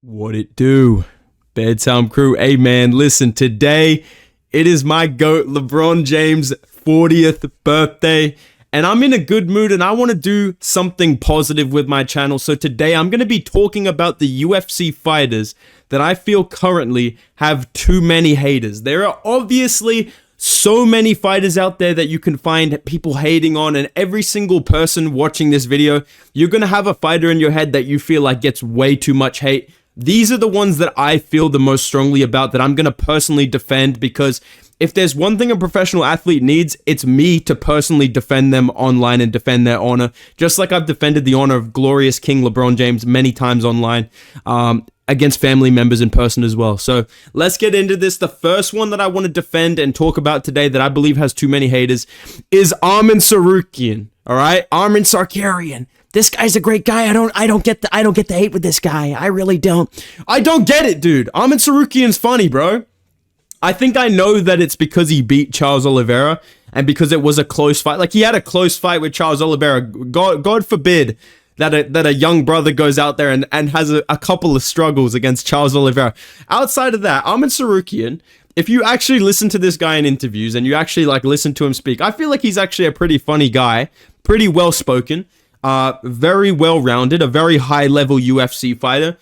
What it do? Bedtime crew. Hey man, listen, today it is my GOAT LeBron James' 40th birthday, and I'm in a good mood and I want to do something positive with my channel. So today I'm going to be talking about the UFC fighters that I feel currently have too many haters. There are obviously so many fighters out there that you can find people hating on, and every single person watching this video, you're going to have a fighter in your head that you feel like gets way too much hate. These are the ones that I feel the most strongly about, that I'm going to personally defend, because if there's one thing a professional athlete needs, it's me to personally defend them online and defend their honor, just like I've defended the honor of glorious King LeBron James many times online, against family members in person as well. So let's get into this. The first one that I want to defend and talk about today that I believe has too many haters is Arman Suan. All right, Arman Suan. This guy's a great guy. I don't get the hate with this guy. I really don't. I don't get it, dude. Arman Suan's funny, bro. I think I know that it's because he beat Charles Oliveira and because it was a close fight. Like, he had a close fight with Charles Oliveira. God forbid that a young brother goes out there and has a couple of struggles against Charles Oliveira. Outside of that, Arman Suan, if you actually listen to this guy in interviews and you actually like listen to him speak, I feel like he's actually a pretty funny guy, pretty well spoken, very well rounded, a very high level UFC fighter,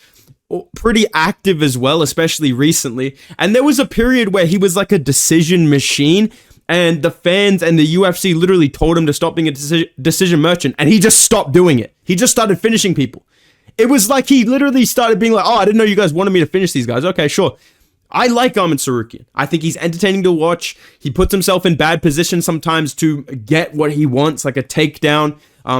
pretty active as well, especially recently. And there was a period where he was like a decision machine, and the fans and the UFC literally told him to stop being a decision merchant, and he just stopped doing it. He just started finishing people. It was like he literally started being like, oh, I didn't know you guys wanted me to finish these guys. Okay, sure. I like Arman Suan. I think he's entertaining to watch. He puts himself in bad positions sometimes to get what he wants, like a takedown.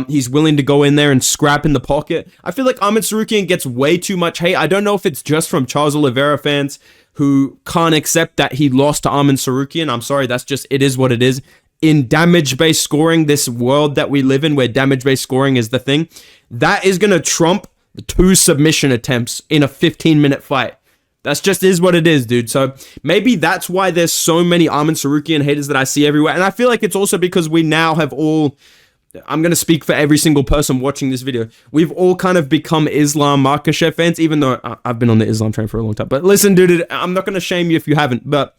He's willing to go in there and scrap in the pocket. I feel like Arman Suan gets way too much hate. I don't know if it's just from Charles Oliveira fans who can't accept that he lost to Arman Suan. I'm sorry, it is what it is. In damage-based scoring, this world that we live in where damage-based scoring is the thing, that is going to trump 2 submission attempts in a 15-minute fight. That's just is what it is, dude. So maybe that's why there's so many Arman Suan haters that I see everywhere. And I feel like it's also because we now have all, I'm going to speak for every single person watching this video, we've all kind of become Islam Makhachev fans, even though I've been on the Islam train for a long time. But listen, dude, I'm not going to shame you if you haven't, but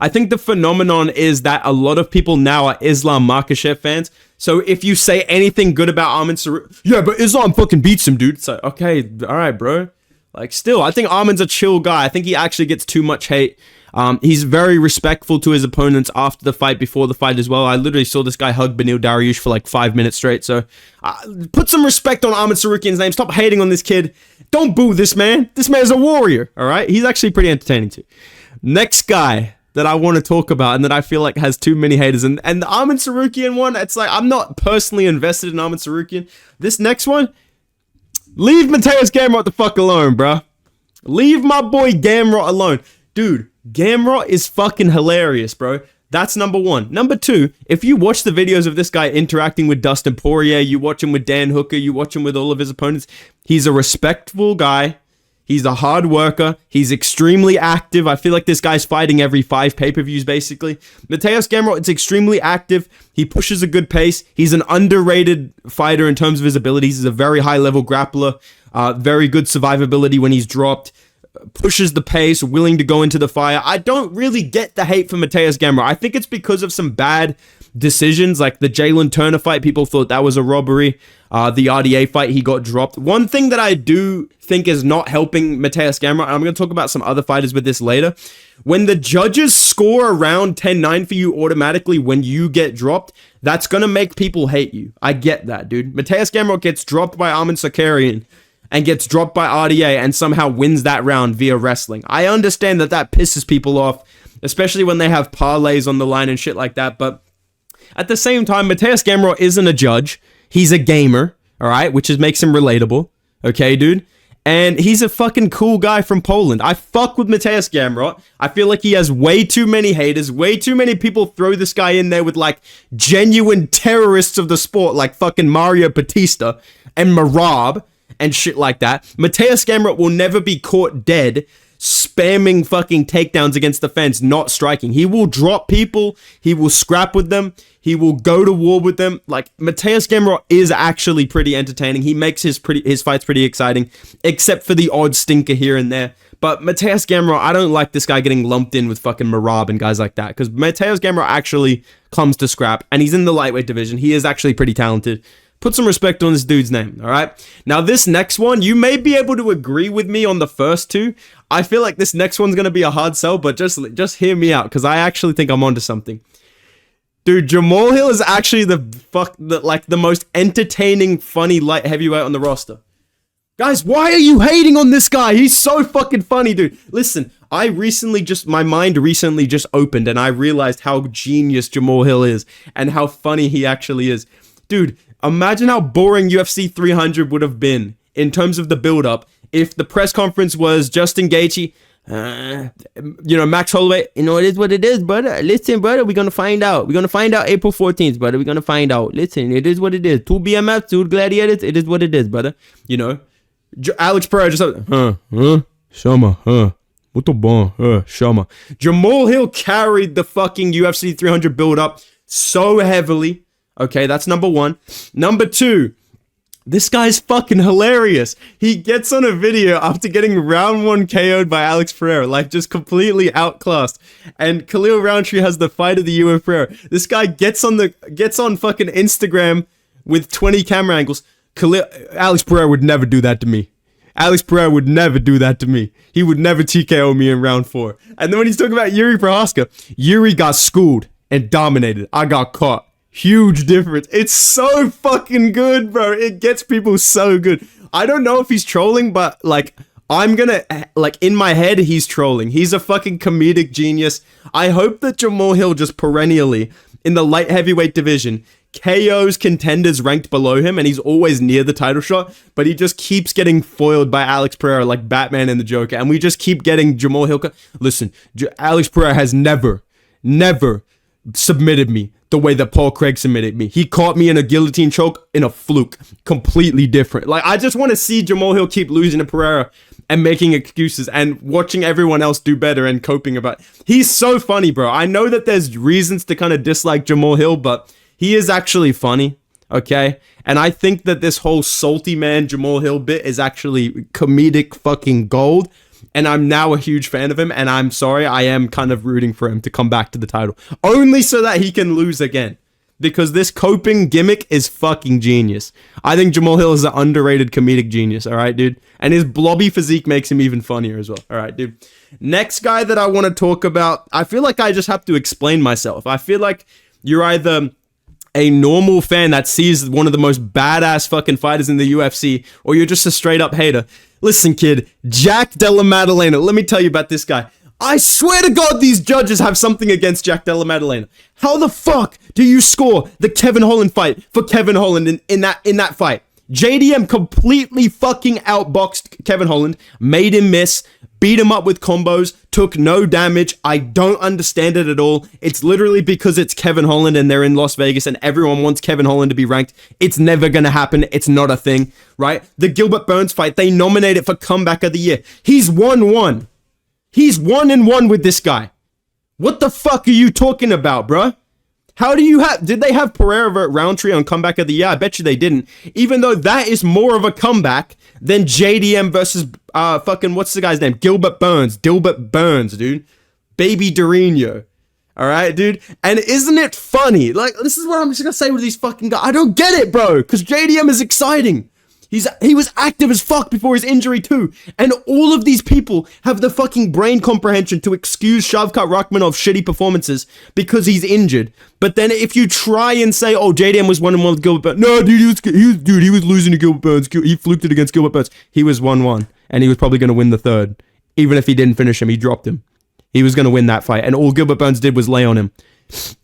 I think the phenomenon is that a lot of people now are Islam Makhachev fans. So if you say anything good about Arman Suan, yeah, but Islam fucking beats him, dude. It's like, okay, all right, bro. Like, still, I think Arman's a chill guy. I think he actually gets too much hate. He's very respectful to his opponents after the fight, before the fight as well. I literally saw this guy hug Beneil Dariush for like 5 minutes straight. So put some respect on Arman Suan's name. Stop hating on this kid. Don't boo this man. This man's a warrior, all right? He's actually pretty entertaining too. Next guy that I want to talk about and that I feel like has too many haters, and the Arman Suan one, it's like I'm not personally invested in Arman Suan. This next one, leave Matos Gamr the fuck alone, bruh. Leave my boy Gamr alone. Dude, Gamr is fucking hilarious, bro. That's number one. Number two, if you watch the videos of this guy interacting with Dustin Poirier, you watch him with Dan Hooker, you watch him with all of his opponents, he's a respectful guy. He's a hard worker. He's extremely active. I feel like this guy's fighting every 5 pay-per-views, basically. Matos Gamr is extremely active. He pushes a good pace. He's an underrated fighter in terms of his abilities. He's a very high-level grappler. Very good survivability when he's dropped. Pushes the pace, willing to go into the fire. I don't really get the hate for Matos Gamr. I think it's because of some bad decisions, like the Jalen Turner fight. People thought that was a robbery. The RDA fight, he got dropped. One thing that I do think is not helping Matos Gamr, and I'm going to talk about some other fighters with this later, when the judges score around 10-9 for you automatically when you get dropped, that's going to make people hate you. I get that, dude. Matos Gamr gets dropped by Arman Suan and gets dropped by RDA and somehow wins that round via wrestling. I understand that pisses people off, especially when they have parlays on the line and shit like that, but at the same time, Matos Gamr isn't a judge. He's a gamer, all right, which makes him relatable, okay, dude? And he's a fucking cool guy from Poland. I fuck with Matos Gamr. I feel like he has way too many haters. Way too many people throw this guy in there with, like, genuine terrorists of the sport, like fucking Mario Batista and Marab and shit like that. Matos Gamr will never be caught dead spamming fucking takedowns against the fence, not striking. He will drop people. He will scrap with them. He will go to war with them. Like, Matos Gamr is actually pretty entertaining. He makes his fights pretty exciting, except for the odd stinker here and there. But Matos Gamr, I don't like this guy getting lumped in with fucking Marab and guys like that, because Matos Gamr actually comes to scrap, and he's in the lightweight division. He is actually pretty talented. Put some respect on this dude's name, all right? Now, this next one, you may be able to agree with me on the first two. I feel like this next one's going to be a hard sell, but just hear me out, because I actually think I'm onto something. Dude, Jamal Hill is actually the most entertaining, funny light heavyweight on the roster. Guys, why are you hating on this guy? He's so fucking funny, dude. Listen, my mind recently just opened, and I realized how genius Jamal Hill is, and how funny he actually is. Dude, imagine how boring UFC 300 would have been in terms of the build-up if the press conference was Justin Gaethje, Max Holloway, it is what it is, brother. Listen, brother, we're gonna find out. We're gonna find out April 14th, brother. We're gonna find out. Listen, it is what it is. 2 BMF, 2 gladiators, it is what it is, brother. Alex Pereira just Shama, muito bom, Shama. Jamal Hill carried the fucking UFC 300 build-up so heavily. Okay, that's number one. Number two, this guy's fucking hilarious. He gets on a video after getting round 1 KO'd by Alex Pereira, like just completely outclassed. And Khalil Roundtree has the fight of the year with Pereira. This guy gets on fucking Instagram with 20 camera angles. Alex Pereira would never do that to me. Alex Pereira would never do that to me. He would never TKO me in round 4. And then when he's talking about Yuri Prohaska, Yuri got schooled and dominated. I got caught. Huge difference. It's so fucking good, bro. It gets people so good. I don't know if he's trolling, but in my head, he's trolling. He's a fucking comedic genius. I hope that Jamal Hill just perennially, in the light heavyweight division, KOs contenders ranked below him, and he's always near the title shot, but he just keeps getting foiled by Alex Pereira like Batman and the Joker, and we just keep getting Jamal Hill. Listen, Alex Pereira has never submitted me the way that Paul Craig submitted me. He caught me in a guillotine choke in a fluke. Completely different. Like, I just want to see Jamal Hill keep losing to Pereira and making excuses and watching everyone else do better and coping about it. He's so funny, bro. I know that there's reasons to kind of dislike Jamal Hill, but he is actually funny, okay? And I think that this whole salty man Jamal Hill bit is actually comedic fucking gold. And I'm now a huge fan of him, and I'm sorry, I am kind of rooting for him to come back to the title. Only so that he can lose again. Because this coping gimmick is fucking genius. I think Jamal Hill is an underrated comedic genius, alright, dude? And his blobby physique makes him even funnier as well. Alright, dude. Next guy that I want to talk about, I feel like I just have to explain myself. I feel like you're either a normal fan that sees one of the most badass fucking fighters in the UFC, or you're just a straight up hater. Listen, kid, Jack Della Maddalena, let me tell you about this guy. I swear to God, these judges have something against Jack Della Maddalena. How the fuck do you score the Kevin Holland fight for Kevin Holland in that fight? JDM completely fucking outboxed Kevin Holland, made him miss, beat him up with combos, took no damage. I don't understand it at all. It's literally because it's Kevin Holland and they're in Las Vegas and everyone wants Kevin Holland to be ranked. It's never gonna happen. It's not a thing, right? The Gilbert Burns fight, they nominated for comeback of the year. He's 1-1. He's 1-1 with this guy. What the fuck are you talking about, bruh? How do you did they have Pereira vs. Roundtree on comeback of the year? I bet you they didn't. Even though that is more of a comeback than JDM versus what's the guy's name? Gilbert Burns, dude. Baby Dorino. All right, dude. And isn't it funny? Like, this is what I'm just gonna say with these fucking guys. I don't get it, bro. Because JDM is exciting. He was active as fuck before his injury too. And all of these people have the fucking brain comprehension to excuse Shavkat Rakhmonov's shitty performances because he's injured. But then if you try and say, oh, JDM was 1-1 with Gilbert Burns. No, dude, he was losing to Gilbert Burns. He fluked it against Gilbert Burns. He was 1-1. And he was probably going to win the third. Even if he didn't finish him, he dropped him. He was going to win that fight. And all Gilbert Burns did was lay on him.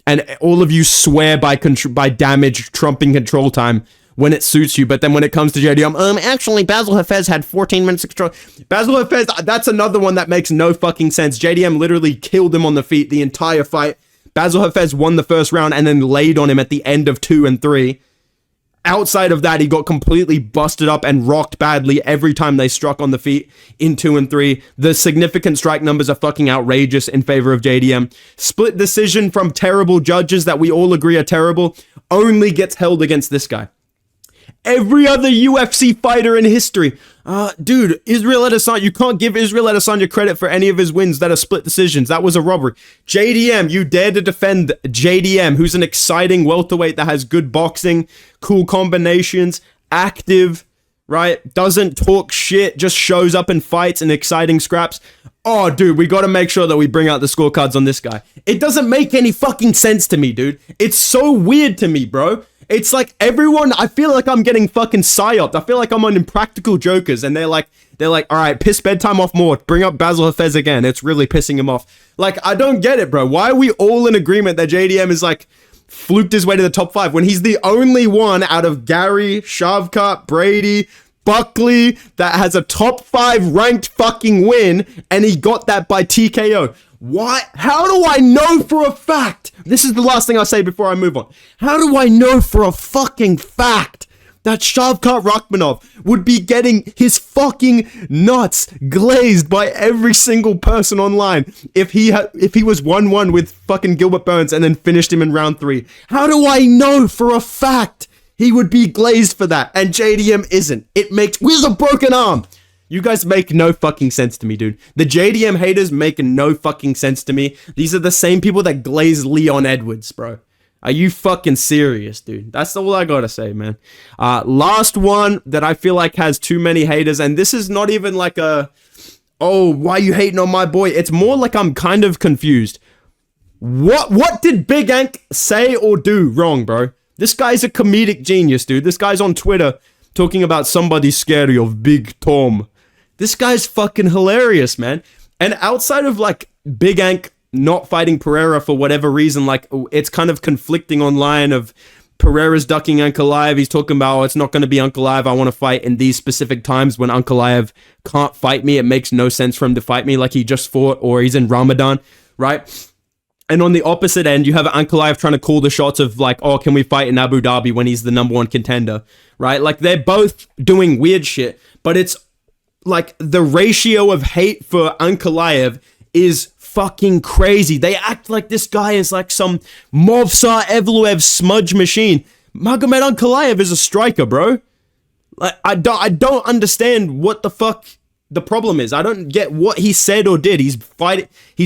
And all of you swear by damage trumping control time when it suits you, but then when it comes to JDM, actually, Basil Hafez had 14 minutes of control. Basil Hafez, that's another one that makes no fucking sense. JDM literally killed him on the feet the entire fight. Basil Hafez won the first round and then laid on him at the end of 2 and 3. Outside of that, he got completely busted up and rocked badly every time they struck on the feet in 2 and 3. The significant strike numbers are fucking outrageous in favor of JDM. Split decision from terrible judges that we all agree are terrible only gets held against this guy. Every other UFC fighter in history. Dude, Israel Adesanya, you can't give Israel Adesanya credit for any of his wins that are split decisions. That was a robbery. JDM, you dare to defend JDM, who's an exciting welterweight that has good boxing, cool combinations, active, right? Doesn't talk shit, just shows up and fights in exciting scraps. Oh, dude, we gotta make sure that we bring out the scorecards on this guy. It doesn't make any fucking sense to me, dude. It's so weird to me, bro. It's like everyone, I feel like I'm getting fucking psyoped. I feel like I'm on Impractical Jokers, and they're like, all right, piss bedtime off more. Bring up Basil Hafez again. It's really pissing him off. Like, I don't get it, bro. Why are we all in agreement that JDM is like fluked his way to the top 5 when he's the only one out of Gary, Shavkat, Brady, Buckley that has a top 5 ranked fucking win, and he got that by TKO? Why? How do I know for a fact? This is the last thing I'll say before I move on. How do I know for a fucking fact that Shavkat Rakhmonov would be getting his fucking nuts glazed by every single person online if he was 1-1 with fucking Gilbert Burns and then finished him in round 3? How do I know for a fact he would be glazed for that and JDM isn't? It makes... With a broken arm! You guys make no fucking sense to me, dude. The JDM haters make no fucking sense to me. These are the same people that glaze Leon Edwards, bro. Are you fucking serious, dude? That's all I gotta say, man. Last one that I feel like has too many haters, and this is not even like a, oh, why you hating on my boy? It's more like I'm kind of confused. What did Big Ank say or do wrong, bro? This guy's a comedic genius, dude. This guy's on Twitter talking about somebody scary of Big Tom. This guy's fucking hilarious, man. And outside of like Big Ank not fighting Pereira for whatever reason, like it's kind of conflicting online of Pereira's ducking Ankalaev. He's talking about, oh, it's not going to be Ankalaev. I want to fight in these specific times when Ankalaev can't fight me. It makes no sense for him to fight me like he just fought or he's in Ramadan, right? And on the opposite end, you have Ankalaev trying to call the shots of like, oh, can we fight in Abu Dhabi when he's the #1 contender, right? Like they're both doing weird shit, but it's like the ratio of hate for Ankalaev is fucking crazy. They act like this guy is like some Movsar Evloev smudge machine. Magomed Ankalaev is a striker, bro. Like I don't understand what the fuck the problem is. I don't get what he said or did. He's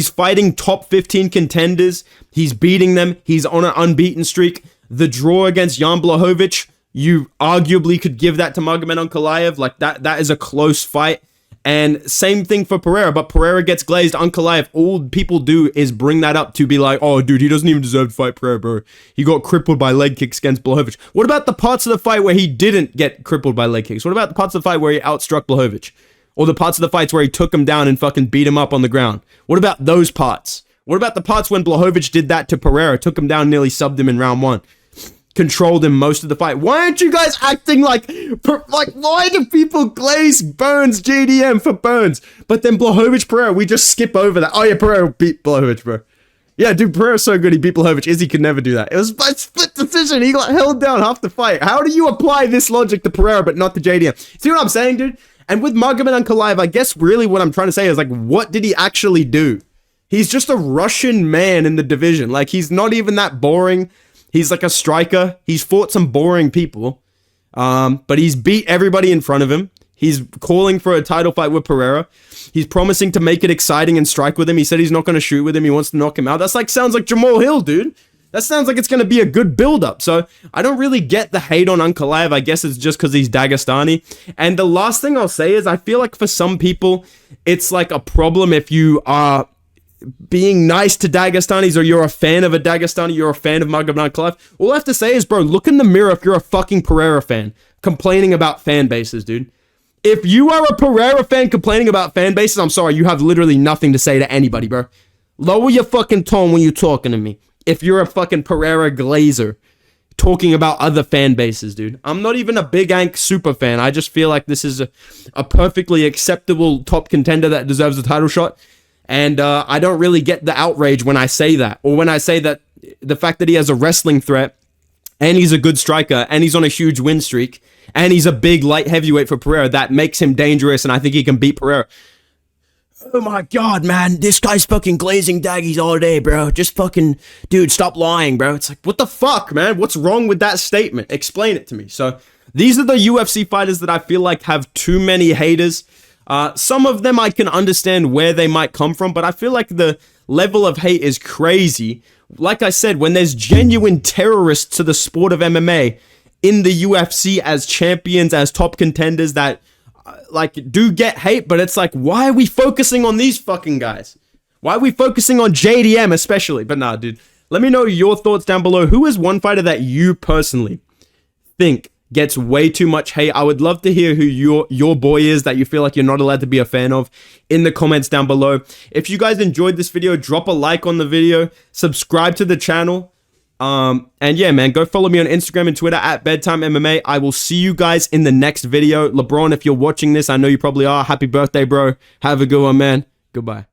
fighting top 15 contenders. He's beating them. He's on an unbeaten streak. The draw against Jan Blachowicz, you arguably could give that to Magomed Ankalaev. Like that is a close fight. And same thing for Pereira, but Pereira gets glazed. Ankalaev, all people do is bring that up to be like, oh, dude, he doesn't even deserve to fight Pereira, bro. He got crippled by leg kicks against Blachowicz. What about the parts of the fight where he didn't get crippled by leg kicks? What about the parts of the fight where he outstruck Blachowicz? Or the parts of the fights where he took him down and fucking beat him up on the ground? What about those parts? What about the parts when Blachowicz did that to Pereira, took him down, nearly subbed him in round 1? Controlled him most of the fight. Why aren't you guys acting like why do people glaze Burns JDM for Burns? But then Blachowicz Pereira, we just skip over that. Oh yeah, Pereira beat Blachowicz, bro. Yeah, dude, Pereira's so good, he beat Blachowicz. Izzy could never do that. It was by split decision. He got held down half the fight. How do you apply this logic to Pereira but not to JDM? See what I'm saying, dude? And with Magomed Ankalaev, I guess really what I'm trying to say is like, what did he actually do? He's just a Russian man in the division. Like, he's not even that boring. He's like a striker. He's fought some boring people. But he's beat everybody in front of him. He's calling for a title fight with Pereira. He's promising to make it exciting and strike with him. He said he's not going to shoot with him. He wants to knock him out. That's like, sounds like Jamal Hill, dude. That sounds like it's going to be a good build-up. So I don't really get the hate on Ankalaev. I guess it's just because he's Dagestani. And the last thing I'll say is I feel like for some people, it's like a problem if you are being nice to Dagestanis or you're a fan of a Dagestani, you're a fan of Magomed Ankalaev. All I have to say is, bro, look in the mirror if you're a fucking Pereira fan complaining about fan bases, dude. If you are a Pereira fan complaining about fan bases, I'm sorry, you have literally nothing to say to anybody, bro. Lower your fucking tone when you're talking to me. If you're a fucking Pereira glazer talking about other fan bases, dude. I'm not even a Big Ank super fan. I just feel like this is a perfectly acceptable top contender that deserves a title shot. And I don't really get the outrage when I say that. Or when I say that the fact that he has a wrestling threat and he's a good striker, and he's on a huge win streak, and he's a big light heavyweight for Pereira. That makes him dangerous, and I think he can beat Pereira. Oh my god, man, this guy's fucking glazing daggies all day, bro. Just fucking, dude, stop lying, bro. It's like, what the fuck, man? What's wrong with that statement? Explain it to me. So these are the UFC fighters that I feel like have too many haters. Some of them I can understand where they might come from, but I feel like the level of hate is crazy. Like I said, when there's genuine terrorists to the sport of MMA in the UFC as champions, as top contenders that like do get hate, but it's like, why are we focusing on these fucking guys? Why are we focusing on JDM especially? But nah, dude, let me know your thoughts down below. Who is one fighter that you personally think gets way too much hate? I would love to hear who your boy is that you feel like you're not allowed to be a fan of in the comments down below. If you guys enjoyed this video, drop a like on the video, subscribe to the channel. And yeah, man, go follow me on Instagram and Twitter at Bedtime MMA. I will see you guys in the next video. LeBron, if you're watching this, I know you probably are. Happy birthday, bro. Have a good one, man. Goodbye.